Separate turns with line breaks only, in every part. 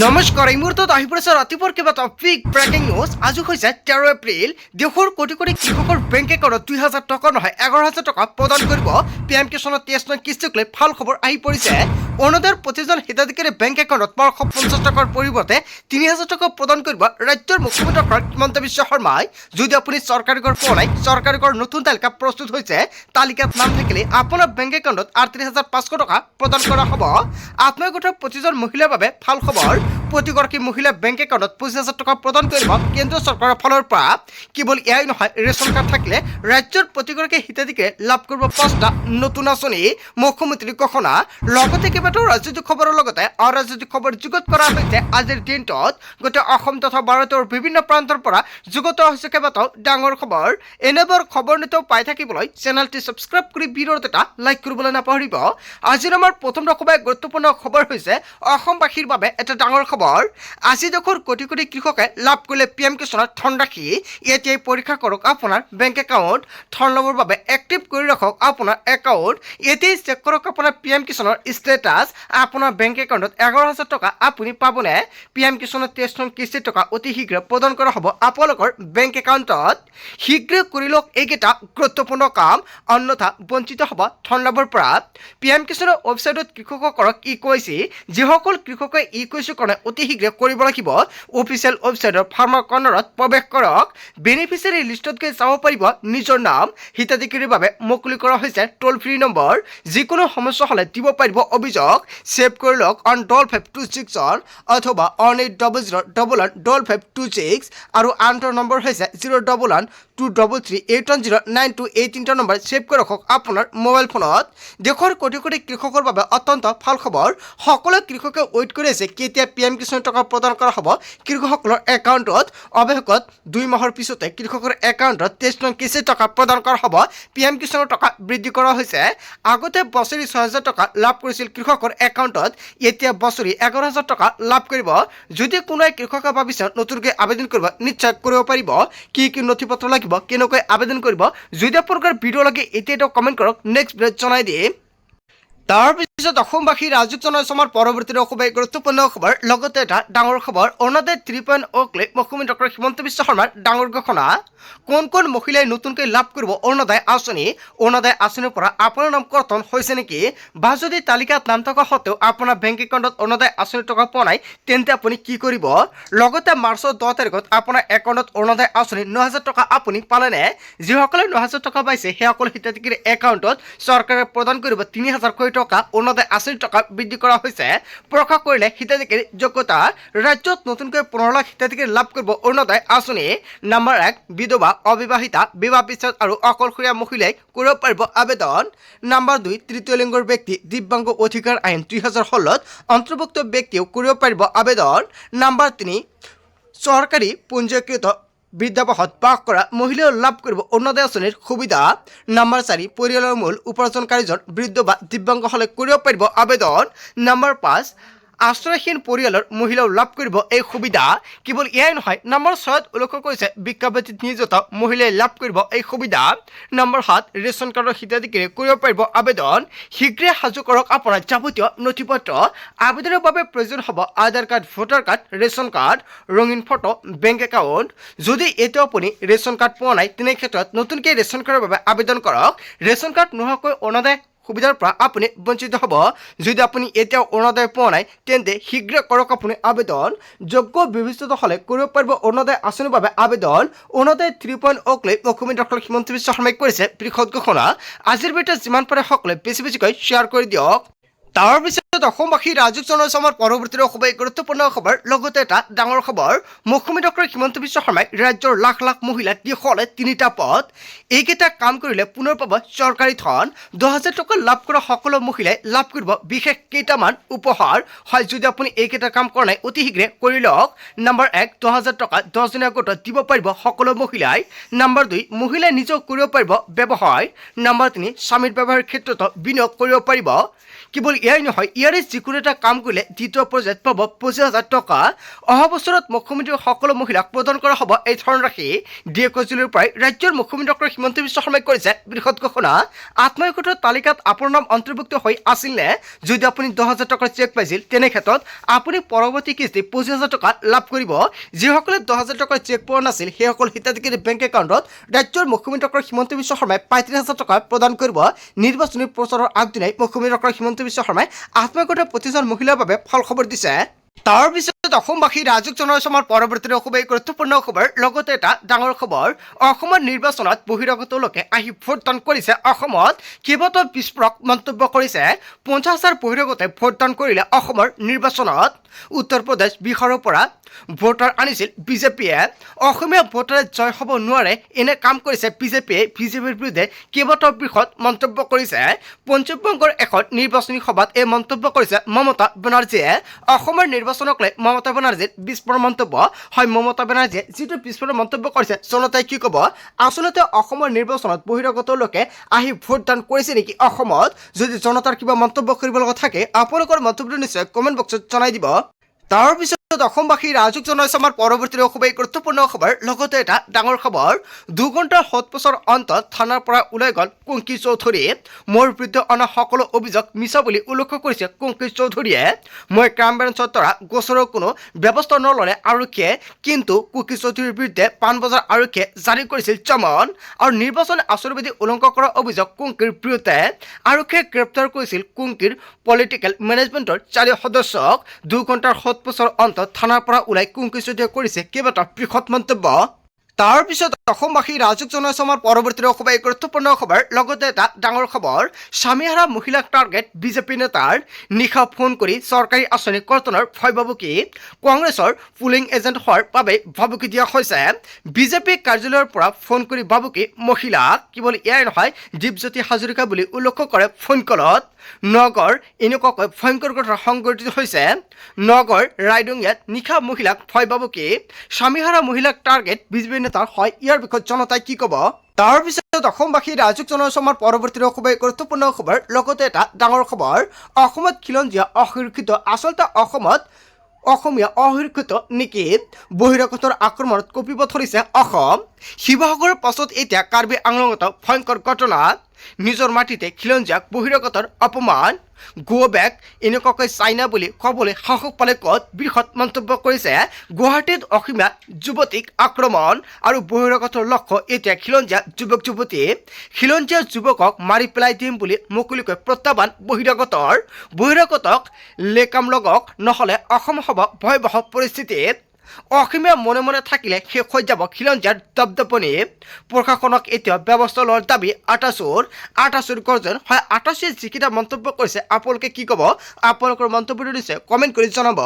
নমস্কাৰ এই মুহূৰ্তত আহি পৰিছে ৰাতিপুৱাৰ কেইবাটাও বিগ ব্ৰেকিং নিউজ। আজি হৈছে 13 এপ্ৰিল। দেশৰ কোটি কোটি কৃষকৰ বেংক একাউণ্টত ২,০০০ টকা নহয় ১১,০০০ টকা প্ৰদান কৰিব PM কিষাণৰ ২৩ নং কিস্তিক লৈ ভাল খবৰ আহি পৰিছে। অৰুণোদয়ৰ প্ৰতিজন হিতাধিকাৰী বেংক একাউণ্টত ১,২৫০ টকাৰ পৰিৱৰ্তে ৩,০০০ টকা প্ৰদান কৰিব ৰাজ্যৰ মুখ্যমন্ত্ৰী ডক্টৰ হিমন্ত বিশ্ব শৰ্মাই। যদি আপুনি চৰকাৰী ঘৰ পোৱা নাই, চৰকাৰী ঘৰ নতুন তালিকা প্ৰস্তুত হৈছে। তালিকাত নাম থাকিলে আপোনাৰ বেংক একাউণ্টত ৩৮,৫০০ টকা প্ৰদান কৰা হ'ব। আত্মীয় গোটৰ প্ৰতিজন মহিলাৰ বাবে ভাল খবৰ। প্ৰতিগৰাকী মহিলাই বেংক একাউণ্টত ২৫,০০০ টকা প্ৰদান কৰিব কেন্দ্ৰীয় চৰকাৰৰ ফালৰ পৰা। কেৱল এয়াই নহয়, ৰেচন কাৰ্ড থাকিলে ৰাজ্যৰ প্ৰতিগৰাকী হিতাধিকাৰীয়ে লাভ কৰিব ৫টা নতুন আঁচনি। মুখ্যমন্ত্ৰীৰ ঘোষণা। লগতে কেইবাটাও ৰাজনৈতিক খবৰৰ লগতে অৰাজনৈতিক খবৰ যুগুত কৰা হৈছে আজিৰ দিনটোত। গোটেই অসম তথা ভাৰতৰ বিভিন্ন প্ৰান্তৰ পৰা যুগুত হৈছে কেইবাটাও ডাঙৰ খবৰ। এনেবোৰ খবৰ নিতৌ পাই থাকিবলৈ চেনেলটি ছাবস্ক্ৰাইব কৰি ভিডিঅ'ত এটা লাইক কৰিবলৈ নাপাহৰিব। আজিৰ আমাৰ প্ৰথম খুবেই গুৰুত্বপূৰ্ণ খবৰ হৈছে অসমবাসীৰ বাবে এটা ডাঙৰ খবৰ। আজি দেশৰ কোটি কোটি কৃষকে লাভ কৰিলে PM কিষাণৰ ধনৰাশি। এতিয়াই পৰীক্ষা কৰক আপোনাৰ বেংক একাউণ্ট। ধন ল'বৰ বাবে এক্টিভ কৰি ৰাখক আপোনাৰ একাউণ্ট। এতিয়াই চেক কৰক আপোনাৰ PM কিষাণৰ ষ্টেটাছ। আপোনাৰ বেংক একাউণ্টত ১১,০০০ টকা আপুনি পাবনে? PM কিষাণৰ ২৩ নং কিস্তিৰ টকা অতি শীঘ্ৰে প্ৰদান কৰা হ'ব আপোনালোকৰ বেংক একাউণ্টত। শীঘ্ৰে কৰি লওক এইকেইটা গুৰুত্বপূৰ্ণ কাম, অন্যথা বঞ্চিত হ'ব ধন লাভৰ পৰা। PM কিষাণৰ ৱেবছাইটত কৃষকসকলক কৈছে, যিসকল কৃষকে কৈছে কাৰণে অতি শীঘ্ৰে কৰিব লাগিব। অফিচিয়েল ৱেবছাইটৰ ফাৰ্মাৰ কৰ্ণাৰত প্ৰৱেশ কৰক। বেনিফিচিয়াৰী লিষ্টত গৈ চাব পাৰিব নিজৰ নাম। হিতাধিকাৰীৰ বাবে মুকলি কৰা হৈছে টোল ফ্ৰী নম্বৰ। যিকোনো সমস্যা হ'লে দিব পাৰিব অভিযোগ। ছেভ কৰি লওক অন 5526 অথবা অন 8001115526 আৰু আনটোৰ নম্বৰ হৈছে 01123381092। এই তিনিটা নম্বৰ ছেভ কৰি ৰাখক আপোনাৰ মোবাইল ফোনত। দেশৰ কোটি কোটি কৃষকৰ বাবে অত্যন্ত ভাল খবৰ। সকলো কৃষকে ৱেইট কৰি আছে কেতিয়া PM কিষাণৰ টকা প্ৰদান কৰা হ'ব কৃষকসকলৰ একাউণ্টত। অৱশেষত ২ মাহৰ পিছতে কৃষকৰ একাউণ্টত ২৩ নং কিস্তিৰ টকা প্ৰদান কৰা হ'ব। PM কিষাণৰ টকা বৃদ্ধি কৰা হৈছে। আগতে বছৰি ৬,০০০ টকা লাভ কৰিছিল কৃষকৰ একাউণ্টত, এতিয়া বছৰি ১১,০০০ টকা লাভ কৰিব। যদি কোনোৱে কৃষকে ভাবিছে নতুনকৈ আবেদন কৰিব, নিশ্চয় কৰিব পাৰিব। কি কি নথি পত্ৰ লাগিব, কেনেকৈ আবেদন কৰিব, যদি আপোনালোকৰ ভিডিঅ' লাগে এতিয়াতো কমেণ্ট কৰক, নেক্সট ভিডিঅ'ত জনাই দিম। তাৰপিছত অসমবাসী ৰাজুক জনাইছো আমাৰ পৰৱৰ্তী খুবেই গুৰুত্বপূৰ্ণ খবৰ। লগতে এটা ডাঙৰ খবৰ, অৰুণোদয় 3.0 লৈ মুখ্যমন্ত্ৰী ডক্টৰ হিমন্ত বিশ্ব শৰ্মাৰ ডাঙৰ ঘোষণা। কোন কোন মহিলাই নতুনকৈ লাভ কৰিব অৰুণোদয় আঁচনি? অৰুণোদয় আঁচনিৰ পৰা আপোনাৰ নাম কৰ্তন হৈছে নেকি? বা যদি তালিকাত নাম থকা সত্ত্বেও আপোনাৰ বেংক একাউণ্টত অৰুণোদয় আঁচনিৰ টকা পোৱা নাই, তেন্তে আপুনি কি কৰিব? লগতে মাৰ্চৰ 10 তাৰিখত আপোনাৰ একাউণ্টত অৰুণোদয় আঁচনি ৯,০০০ টকা আপুনি পালেনে? যিসকলে ৯,০০০ টকা পাইছে সেইসকল হিতাধিকাৰীৰ একাউণ্টত চৰকাৰে প্ৰদান কৰিব ৩,০০০ টকা অৰুণোদয় আঁচনিৰ টকা বৃদ্ধি কৰা হৈছে। প্ৰকাশ কৰিলে হিতাধিকাৰীৰ যোগ্যতা। ৰাজ্যত নতুনকৈ ১৫ লাখ হিতাধিকাৰী লাভ কৰিব অৰুণোদয় আঁচনি। নম্বৰ ১, বিধৱা, অবিবাহিতা, বিবাহ বিচ্ছেদ আৰু অকলশৰীয়া মহিলাই কৰিব পাৰিব আবেদন। নম্বৰ ২, তৃতীয় লিংগৰ ব্যক্তি, দিব্যাংগ অধিকাৰ আইন ২০১৬ত অন্তৰ্ভুক্ত ব্যক্তিয়েও কৰিব পাৰিব আবেদন। নম্বৰ ৩, চৰকাৰী পঞ্জীকৃত বৃদ্ধাবাসত বাস কৰা মহিলাও লাভ কৰিব অৰুণোদয় আঁচনিৰ সুবিধা। নম্বৰ ৪, পৰিয়ালৰ মূল উপাৰ্জনকাৰীজন বৃদ্ধ বা দিব্যাংগ হ'লে কৰিব পাৰিব আবেদন। নম্বৰ ৫, আশ্ৰয়হীন পৰিয়ালৰ মহিলাও লাভ কৰিব এই সুবিধা। কেৱল এয়াই নহয়, নম্বৰ ৬ত উল্লেখ কৰিছে বিজ্ঞাপতিত নিয়োজিত মহিলাই লাভ কৰিব এই সুবিধা। নম্বৰ ৭, ৰেচন কাৰ্ডৰ হিতাধিকাৰীয়ে কৰিব পাৰিব আবেদন। শীঘ্ৰে সাজু কৰক আপোনাৰ যাৱতীয় নথি পত্ৰ। আবেদনৰ বাবে প্ৰয়োজন হ'ব Aadhaar card, voter card, ration card, ৰঙীন ফটো, বেংক একাউণ্ট। যদি এতিয়াও আপুনি ৰেচন কাৰ্ড পোৱা নাই, তেনে ক্ষেত্ৰত নতুনকৈ ৰেচন কাৰ্ডৰ বাবে আবেদন কৰক। ৰেচন কাৰ্ড নোহোৱাকৈ অৰুণোদয় সুবিধাৰ পৰা আপুনি বঞ্চিত হ'ব। যদি আপুনি এতিয়াও অৰুণোদয় পোৱা নাই, তেন্তে শীঘ্ৰে কৰক আপুনি আবেদন। যোগ্য বিবেচিত হ'লে কৰিব পাৰিব অৰুণোদয় আঁচনিৰ বাবে আবেদন। অৰুণোদয় 3.0 লৈ মুখ্যমন্ত্ৰী ডক্টৰ হিমন্ত বিশ্ব শৰ্মাই কৰিছে বৃহৎ ঘোষণা। আজিৰ ভিডিঅ'ত যিমান পাৰে সকলোৱে বেছি বেছিকৈ শ্বেয়াৰ কৰি দিয়ক। তাৰপিছত অসমবাসী ৰাজুক জনাইছো আমাৰ পৰৱৰ্তী খুবেই গুৰুত্বপূৰ্ণ খবৰ। লগতে এটা ডাঙৰ খবৰ, মুখ্যমন্ত্ৰী ডক্টৰ হিমন্ত বিশ্ব শৰ্মাই ৰাজ্যৰ লাখ লাখ মহিলাক দিলে 3টা পদ। এইকেইটা কাম কৰিলে পুনৰ পাব চৰকাৰী ধন। 10,000 টকা লাভ কৰা সকলো মহিলাই লাভ কৰিব বিশেষ কেইটামান উপহাৰ। হয়, যদি আপুনি এইকেইটা কাম কৰা নাই, অতি শীঘ্ৰে কৰি লওক। নম্বৰ ১, 10,000 টকা 10 দিনীয়া গোটত দিব পাৰিব সকলো মহিলাই। নম্বৰ ২, মহিলাই নিজেও কৰিব পাৰিব ব্যৱসায়। নম্বৰ ৩, স্বামীৰ ব্যৱসায়ৰ ক্ষেত্ৰতো বিনিয়োগ কৰিব পাৰিব। কেৱল এয়াই নহয়, ইয়াৰ চৰকাৰী যিকোনো এটা কাম কৰিলে দ্বিতীয় পৰ্যায়ত পাব 25,000 টকা। অহা বছৰত মুখ্যমন্ত্ৰীৰ সকলো মহিলাক প্ৰদান কৰা হ'ব এই ধনৰাশি। 2 জুলাইৰ পৰাই ৰাজ্যৰ মুখ্যমন্ত্ৰী ডক্টৰ হিমন্ত বিশ্ব শৰ্মাই কৰিছে বৃহৎ ঘোষণা। আত্মসহায়ক তালিকাত আপোনাৰ নাম অন্তৰ্ভুক্ত হৈ আছিল নে? যদি আপুনি 10,000 টকাৰ চেক পাইছিল তেনে ক্ষেত্ৰত আপুনি পৰৱৰ্তী কিস্তি 25,000 টকা লাভ কৰিব। যিসকলে 10,000 টকাৰ চেক পোৱা নাছিল সেইসকল হিতাধিকাৰী বেংক একাউণ্টত ৰাজ্যৰ মুখ্যমন্ত্ৰী ডক্টৰ হিমন্ত বিশ্ব শৰ্মাই 35,000 টকা প্ৰদান কৰিব। নিৰ্বাচনী প্ৰচাৰৰ আগদিনাই মুখ্যমন্ত্ৰী ডক্টৰ হিমন্ত বিশ্ব শৰ্মাই আত্মসহায়ক প্ৰতিজন মহিলাৰ বাবে ভাল খবৰ দিছে। তাৰ পিছত অসমবাসী ৰাজুক জনাইছে আমাৰ পৰৱৰ্তী খুবেই গুৰুত্বপূৰ্ণ খবৰ। লগতে এটা ডাঙৰ খবৰ, অসমৰ নিৰ্বাচনত বহিৰাগত লোকে আহি ভোটদান কৰিছে। অসমত কেইবাটাও বিস্ফোৰক মন্তব্য কৰিছে। 50,000 বহিৰাগতে ভোটদান কৰিলে অসমৰ নিৰ্বাচনত। উত্তৰ প্ৰদেশ, বিহাৰৰ পৰা ভোটাৰ আনিছিল বিজেপিয়ে। অসমীয়া ভোটাৰে জয় হ'ব নোৱাৰে এনে কাম কৰিছে বিজেপিয়ে। বিজেপিৰ বিৰুদ্ধে কেইবাটাও বৃহৎ মন্তব্য কৰিছে। পশ্চিম বংগৰ এখন নিৰ্বাচনী সভাত এই মন্তব্য কৰিছে মমতা বেনাৰ্জীয়ে। অসমৰ নিৰ্বাচনক লৈ মমতা বেনাৰ্জীৰ বিস্ফোৰক মন্তব্য। হয়, মমতা বেনাৰ্জীয়ে যিটো বিস্ফোৰক মন্তব্য কৰিছে জনতাই কি ক'ব? আচলতে অসমৰ নিৰ্বাচনত বহিৰাগত লোকে আহি ভোটদান কৰিছে নেকি অসমত? যদি জনতাৰ কিবা মন্তব্য কৰিব লগা থাকে আপোনালোকৰ মন্তব্যটো নিশ্চয় কমেণ্ট বক্সত জনাই দিব। তাৰপিছত অসমবাসী ৰাজুক জনাইছে আমাৰ পৰৱৰ্তী খুবেই গুৰুত্বপূৰ্ণ খবৰ। লগতে এটা ডাঙৰ খবৰ, 2 ঘণ্টাৰ সোধপোছৰ অন্তত থানাৰ পৰা ওলাই গ'ল কুংকি চৌধুৰী। মোৰ বিৰুদ্ধে অনা সকলো অভিযোগ মিছা বুলি উল্লেখ কৰিছে কুংকি চৌধুৰীয়ে। মই ক্ৰাইম ব্ৰাঞ্চৰ দ্বাৰা গোচৰৰ কোনো ব্যৱস্থা নল'লে আৰক্ষীয়ে, কিন্তু কুংকি চৌধুৰীৰ বিৰুদ্ধে পাণবজাৰ আৰক্ষীয়ে জাৰি কৰিছিল চমন। আৰু নিৰ্বাচন আচৰণবিধি উলংঘন কৰাৰ অভিযোগ কুংকিৰ বিৰুদ্ধে। আৰক্ষীয়ে গ্ৰেপ্তাৰ কৰিছিল কুংকিৰ পলিটিকেল মেনেজমেণ্টৰ 4 সদস্যক। 2 ঘণ্টাৰ সোধপোছৰ অন্তত থানাৰ পৰা ওলাই কুংকি চৌধুৰীয়ে কৰিছে কেইবাটাও বৃহৎ মন্তব্য। তাৰপিছত অসমবাসী ৰাজুক জনাইছে আমাৰ পৰৱৰ্তী খুবেই গুৰুত্বপূৰ্ণ খবৰ। লগতে এটা ডাঙৰ খবৰ, স্বামীহাৰা মহিলাক টাৰ্গেট বিজেপি নেতাৰ। নিশা ফোন কৰি চৰকাৰী আঁচনি কৰ্তনৰ ভয় ভাবুকি। কংগ্ৰেছৰ পুলিং এজেণ্ট হোৱাৰ বাবে ভাবুকি দিয়া হৈছে। বিজেপি কাৰ্যালয়ৰ পৰা ফোন কৰি ভাবুকি মহিলাক। কেৱল এয়াই নহয়, দীপজ্যোতি হাজৰিকা বুলি উল্লেখ কৰে ফোন কলত। নগৰ এনেকুৱাকৈ ভয়ংকৰ ঘটনা সংঘটিত হৈছে। নগৰ ৰাইডঙিয়াত নিশা মহিলাক ভয় ভাবুকি। স্বামীহাৰা মহিলাক টাৰ্গেট বিজেপি নেতাৰ হয়, ইয়াৰ বিষয়ে জনতাই কি ক'ব? তাৰপিছত অসমবাসী ৰাজুক জনাইছে আমাৰ পৰৱৰ্তী খুবেই গুৰুত্বপূৰ্ণ খবৰ। লগতে এটা ডাঙৰ খবৰ, অসমত খিলঞ্জীয়া অসুৰক্ষিত। আচলতে অসমত অসমীয়া অসুৰক্ষিত নেকি? বহিৰাগতৰ আক্ৰমণত কঁপিব ধৰিছে অসম। শিৱসাগৰৰ পাছত এতিয়া কাৰ্বি আংলঙত ভয়ংকৰ ঘটনা। নিজৰ মাটিতে খিলঞ্জীয়াক বহিৰাগতৰ অপমান। গো বেক এনেকুৱাকৈ চাইনা বুলি ক'বলৈ সাহস পালে ক'ত? বৃহৎ মন্তব্য কৰিছে। গুৱাহাটীত অসমীয়া যুৱতীক আক্ৰমণ আৰু বহিৰাগতৰ লক্ষ্য এতিয়া খিলঞ্জীয়া যুৱক যুৱতী। খিলঞ্জীয়া যুৱকক মাৰি পেলাই দিম বুলি মুকলিকৈ প্ৰত্যাহ্বান বহিৰাগতৰ। বহিৰাগতক লেকাম লগক, নহ'লে অসম হ'ব ভয়াৱহ পৰিস্থিতিত। অসমীয়া মনে মনে থাকিলে শেষ হৈ যাব খিলঞ্জীয়াৰ দপদপনি। প্ৰশাসনক এতিয়া ব্যৱস্থা লোৱাৰ দাবী আটাচুৰ গৰ্জন। হয়, আটাচুৱে যিকেইটা মন্তব্য কৰিছে আপোনালোকে কি ক'ব? আপোনালোকৰ মন্তব্যটো নিশ্চয় কমেণ্ট কৰি জনাব।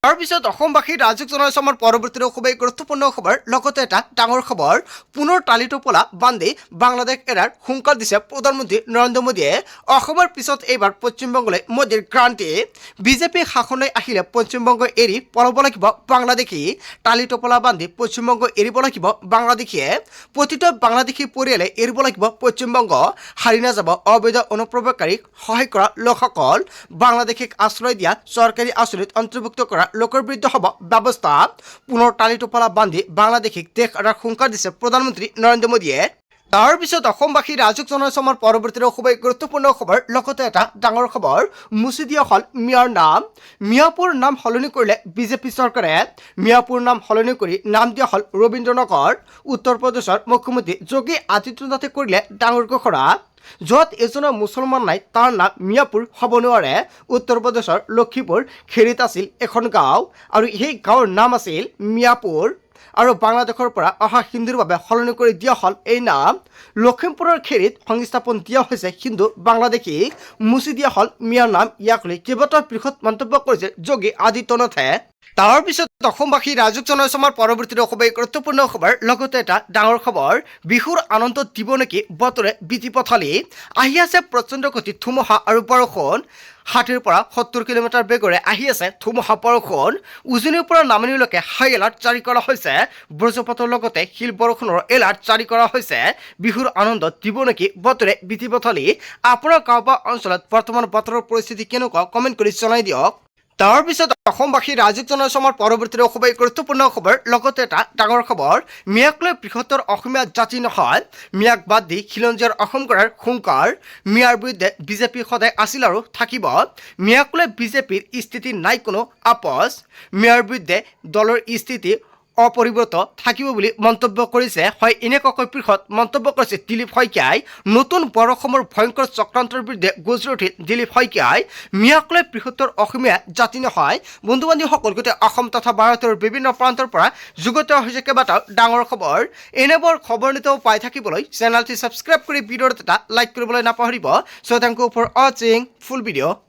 তাৰপিছত অসমবাসী ৰাজুক জনাইছে আমাৰ পৰৱৰ্তী খুবেই গুৰুত্বপূৰ্ণ খবৰ। লগতে এটা ডাঙৰ খবৰ, পুনৰ টালিটোপোলা বান্ধি বাংলাদেশ এৰাৰ হুংকাৰ দিছে প্ৰধানমন্ত্ৰী নৰেন্দ্ৰ মোদীয়ে। অসমৰ পিছত এইবাৰ পশ্চিমবংগলৈ মোদীৰ ক্ৰান্তি। বিজেপি শাসনলৈ আহিলে পশ্চিমবংগ এৰি পলাব লাগিব বাংলাদেশী। টালিটোপোলা বান্ধি পশ্চিমবংগ এৰিব লাগিব বাংলাদেশীয়ে। প্ৰতিটো বাংলাদেশী পৰিয়ালে এৰিব লাগিব পশ্চিমবংগ। হাৰি নাযাব অবৈধ অনুপ্ৰৱেশকাৰীক সহায় কৰা লোকসকল। বাংলাদেশীক আশ্ৰয় দিয়া, চৰকাৰী আঁচনিত অন্তৰ্ভুক্ত কৰা লোকৰ বিৰুদ্ধে হ'ব ব্যৱস্থা। পুনৰ টালিটোপোলা বান্ধি বাংলাদেশীক দেশ এৰাৰ হুংকাৰ দিছে প্ৰধানমন্ত্ৰী নৰেন্দ্ৰ মোদীয়ে। তাৰপিছত অসমবাসী ৰাজুক জনাইছে আমাৰ পৰৱৰ্তী খুবেই গুৰুত্বপূৰ্ণ খবৰ। লগতে এটা ডাঙৰ খবৰ, মুছি দিয়া হ'ল মিয়াৰ নাম। মিয়াপুৰ নাম সলনি কৰিলে বিজেপি চৰকাৰে। মিয়াপুৰ নাম সলনি কৰি নাম দিয়া হ'ল ৰবীন্দ্ৰনগৰ। উত্তৰ প্ৰদেশৰ মুখ্যমন্ত্ৰী যোগী আদিত্যনাথে কৰিলে ডাঙৰ ঘোষণা। য'ত এজনো মুছলমান নাই তাৰ নাম মিয়াপুৰ হ'ব নোৱাৰে। উত্তৰ প্ৰদেশৰ লক্ষীপুৰ খেৰিত আছিল এখন গাঁও আৰু সেই গাঁৱৰ নাম আছিল মিয়াপুৰ। আৰু বাংলাদেশৰ পৰা অহা হিন্দুৰ বাবে সলনি কৰি দিয়া হ'ল এই নাম। লখিমপুৰৰ খেৰিত সংস্থাপন দিয়া হৈছে হিন্দু বাংলাদেশীক, মুছি দিয়া হ'ল মিয়াৰ নাম। ইয়াক লৈ কেইবাটাও বৃহৎ মন্তব্য কৰিছে যোগী আদিত্যনাথে। তাৰ পিছত অসমবাসী ৰাইজক জনাইছোঁ আমাৰ পৰৱৰ্তীতে খুবেই গুৰুত্বপূৰ্ণ খবৰ লগতে এটা ডাঙৰ খবৰ বিহুৰ আনন্দ দিব নেকি বতৰে বিধি পথালি আহি আছে প্ৰচণ্ড গতিত ধুমুহা আৰু বৰষুণ 60 পৰা 70 কিলোমিটাৰ বেগেৰে আহি আছে ধুমুহা বৰষুণ উজনিৰ পৰা নামনিলৈকে হাই এলাৰ্ট জাৰি কৰা হৈছে বজ্ৰপাতৰ লগতে শিল বৰষুণৰ এলাৰ্ট জাৰি কৰা হৈছে বিহুৰ আনন্দ দিব নেকি বতৰে বিধি পথালি আপোনাৰ গাঁও বা অঞ্চলত বৰ্তমান বতৰৰ পৰিস্থিতি কেনেকুৱা কমেণ্ট কৰি জনাই দিয়ক তাৰ পিছত অসমবাসী ৰাইজক জনাইছোঁ আমাৰ পৰৱৰ্তীতে খুবেই গুৰুত্বপূৰ্ণ খবৰ লগতে এটা ডাঙৰ খবৰ মিয়াক লৈ বৃহত্তৰ অসমীয়া জাতি নহয় মিয়াক বাদ দি খিলঞ্জীয়াৰ অসম কৰাৰ হুংকাৰ মিয়াৰ বিৰুদ্ধে বিজেপি সদায় আছিল আৰু থাকিব মিয়াক লৈ বিজেপিৰ স্থিতি নাই কোনো আপোচ মিয়াৰ বিৰুদ্ধে দলৰ স্থিতি অপৰিৱৰ্তিত থাকিব বুলি মন্তব্য কৰিছে হয় এনেকুৱাকৈ বৃহৎ মন্তব্য কৰিছে দিলীপ শইকীয়াই নতুন বড়ো অসমৰ ভয়ংকৰ চক্ৰান্তৰ বিৰুদ্ধে গৰ্জি উঠিল দিলীপ শইকীয়াই মিয়াক লৈ বৃহত্তৰ অসমীয়া জাতি নহয় বন্ধু বান্ধৱীসকল গোটেই অসম তথা ভাৰতৰ বিভিন্ন প্ৰান্তৰ পৰা যুগত হৈছে কেইবাটাও ডাঙৰ খবৰ এনেবোৰ খবৰ নিতৌ পাই থাকিবলৈ চেনেলটি ছাবস্ক্ৰাইব কৰি ভিডিঅ'ত এটা লাইক কৰিবলৈ নাপাহৰিব চ' থেংক ইউ ফৰ ৱাচিং ফুল ভিডিঅ'